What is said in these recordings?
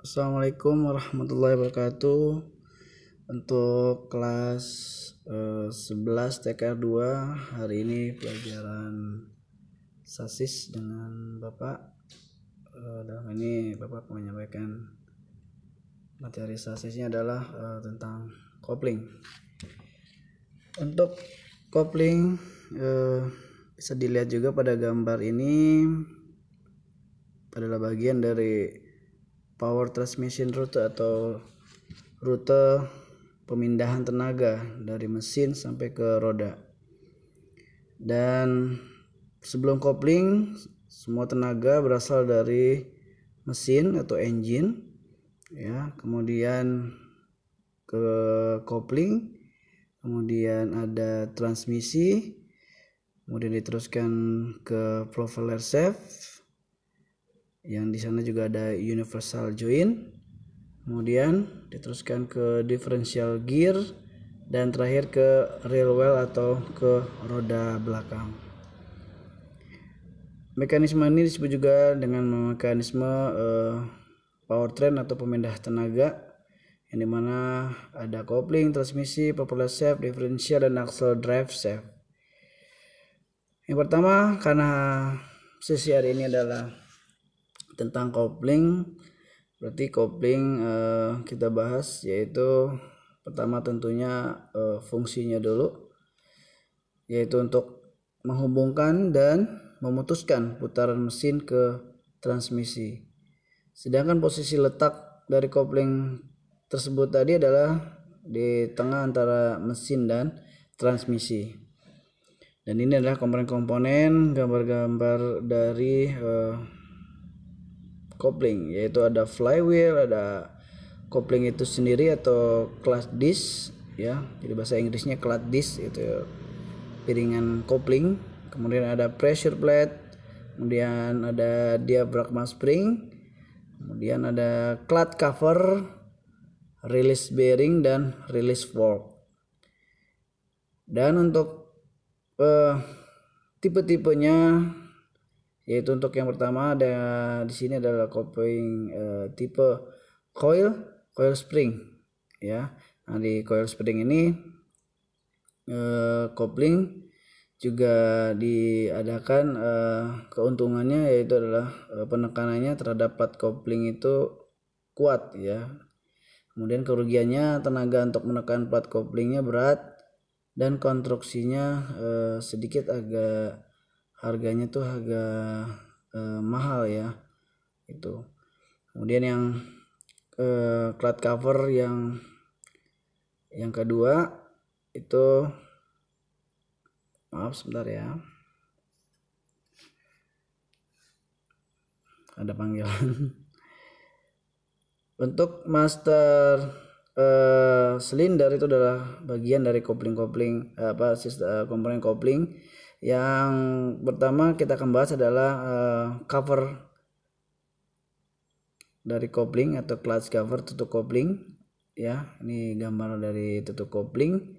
Assalamualaikum warahmatullahi wabarakatuh. Untuk kelas 11 TKR 2 hari ini pelajaran sasis dengan Bapak. Dalam ini Bapak menyampaikan materi sasisnya adalah tentang kopling. Untuk kopling bisa dilihat juga pada gambar ini adalah bagian dari power transmission route atau rute pemindahan tenaga dari mesin sampai ke roda. Dan sebelum kopling, semua tenaga berasal dari mesin atau engine ya, kemudian ke kopling, kemudian ada transmisi, kemudian diteruskan ke propeller shaft, yang di sana juga ada universal joint, kemudian diteruskan ke differential gear, dan terakhir ke rail well atau ke roda belakang. Mekanisme ini disebut juga dengan mekanisme powertrain atau pemindah tenaga, yang dimana ada kopling, transmisi, propeller shaft, differential, dan axle drive shaft. Yang pertama, karena sesi hari ini adalah tentang kopling, berarti kopling kita bahas, yaitu pertama tentunya fungsinya dulu, yaitu untuk menghubungkan dan memutuskan putaran mesin ke transmisi. Sedangkan posisi letak dari kopling tersebut tadi adalah di tengah antara mesin dan transmisi. Dan ini adalah komponen-komponen gambar-gambar dari kopling, yaitu ada flywheel, ada kopling itu sendiri atau clutch disc ya, jadi bahasa Inggrisnya clutch disc, itu piringan kopling. Kemudian ada pressure plate, kemudian ada diaphragma spring, kemudian ada clutch cover, release bearing, dan release fork. Dan untuk tipe-tipenya, yaitu untuk yang pertama ada di sini adalah kopling tipe coil spring ya. Nah, di coil spring ini kopling juga diadakan keuntungannya, yaitu adalah penekanannya terhadap plat kopling itu kuat ya. Kemudian kerugiannya, tenaga untuk menekan plat koplingnya berat, dan konstruksinya sedikit agak harganya tuh agak mahal ya itu. Kemudian yang clutch cover yang kedua itu, maaf sebentar ya, ada panggilan. Untuk master silinder itu adalah bagian dari kopling-kopling komponen kopling. Yang pertama kita akan bahas adalah cover dari kopling atau clutch cover, tutup kopling ya. Ini gambar dari tutup kopling.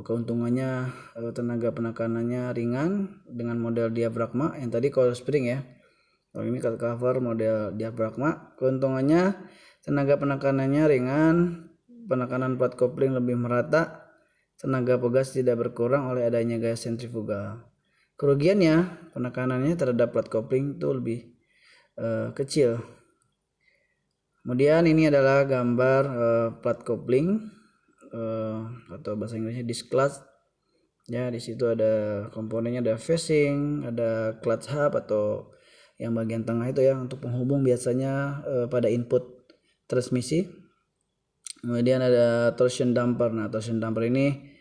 Keuntungannya tenaga penekanannya ringan dengan model diaphragma, yang tadi coil spring ya. Kalau ini clutch cover model diaphragma, keuntungannya tenaga penekanannya ringan, penekanan plat kopling lebih merata, tenaga pegas tidak berkurang oleh adanya gaya sentrifugal. Kerugiannya, penekanannya terhadap plat kopling itu lebih kecil. Kemudian ini adalah gambar plat kopling atau bahasa Inggrisnya disc clutch ya. Di situ ada komponennya, ada facing, ada clutch hub atau yang bagian tengah itu ya, untuk penghubung biasanya pada input transmisi. Kemudian ada torsion damper. Nah, torsion damper ini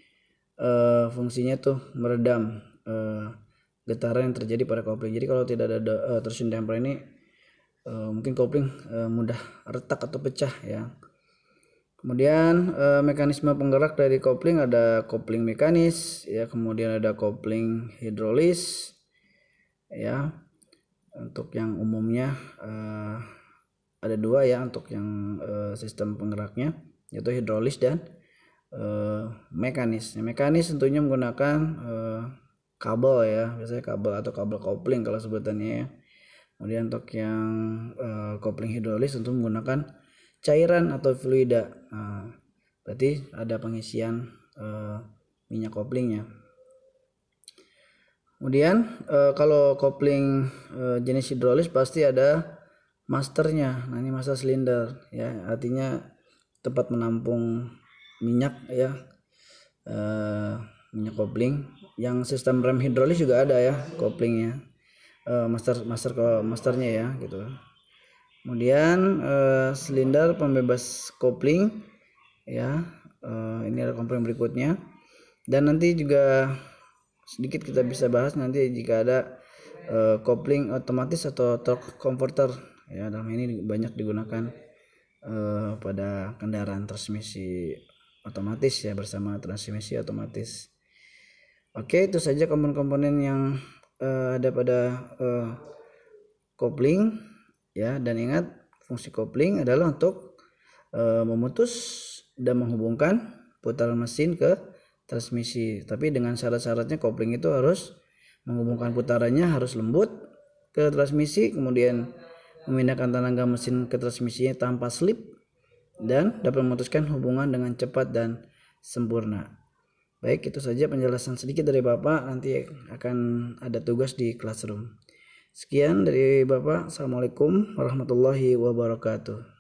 fungsinya tuh meredam getaran yang terjadi pada kopling. Jadi kalau tidak ada torsion damper ini, mungkin kopling mudah retak atau pecah ya. Kemudian mekanisme penggerak dari kopling, ada kopling mekanis ya, kemudian ada kopling hidrolis ya. Untuk yang umumnya ada dua ya, untuk yang sistem penggeraknya, yaitu hidrolis dan mekanis. Mekanis tentunya menggunakan kabel ya, biasanya kabel atau kabel kopling kalau sebutannya ya. Kemudian untuk yang kopling hidrolis untuk menggunakan cairan atau fluida. Berarti ada pengisian minyak koplingnya. Kemudian kalau kopling jenis hidrolis pasti ada masternya. Nah, ini master silinder ya, artinya tempat menampung minyak ya, minyak kopling. Yang sistem rem hidrolis juga ada ya koplingnya, masternya ya gitu. Kemudian silinder pembebas kopling ya, ini ada komponen berikutnya. Dan nanti juga sedikit kita bisa bahas nanti jika ada kopling otomatis atau torque converter ya, dalam ini banyak digunakan pada kendaraan transmisi otomatis ya, bersama transmisi otomatis. Oke, itu saja komponen-komponen yang ada pada kopling ya. Dan ingat, fungsi kopling adalah untuk memutus dan menghubungkan putaran mesin ke transmisi. Tapi dengan syarat-syaratnya, kopling itu harus menghubungkan putarannya harus lembut ke transmisi, kemudian memindahkan tenaga mesin ke transmisinya tanpa slip, dan dapat memutuskan hubungan dengan cepat dan sempurna. Baik, itu saja penjelasan sedikit dari Bapak. Nanti akan ada tugas di classroom. Sekian dari Bapak. Assalamualaikum warahmatullahi wabarakatuh.